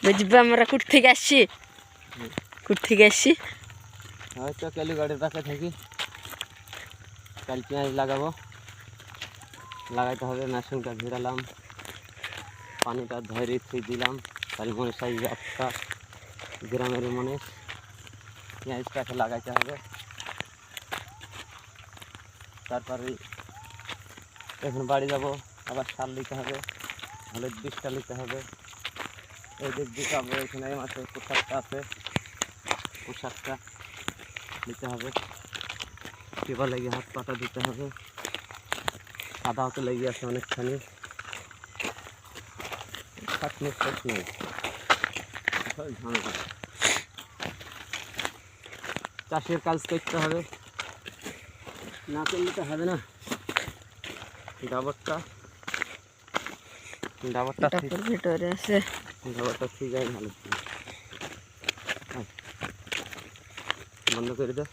বুঝবে আমরা কুট থেকে আসছি, কুট থেকে আসছি হয়তো কালীবাড়ির পাশে থাকি। কাল পেঁয়াজ লাগাবো, লাগাইতে হবে। মেশিনটা ঘিরালাম, পানিটা ধরে দিলাম। কাল মনীষাই একটা গ্রামের মনীষ পেঁয়াজটাকে লাগাইতে হবে। তারপরে এখন বাড়ি যাব, আবার সার নিতে হবে, হলুদ বীজটা নিতে হবে। এই দিক দিতে হবে। এখানে মাছের পোশাকটা আছে, পোশাকটা নিতে হবে। কেবা লেগে হাত পাটা দিতে হবে। সাদা হতে লেগে আছে অনেকখানি, খাটনি শেষ নেই। চাষের কাজ করতে হবে, না করলে তো হবে না। ডাবরটা ভিতরে আছে, ডাবরটা ঠিক আছে, ভালো বন্ধ করে দে।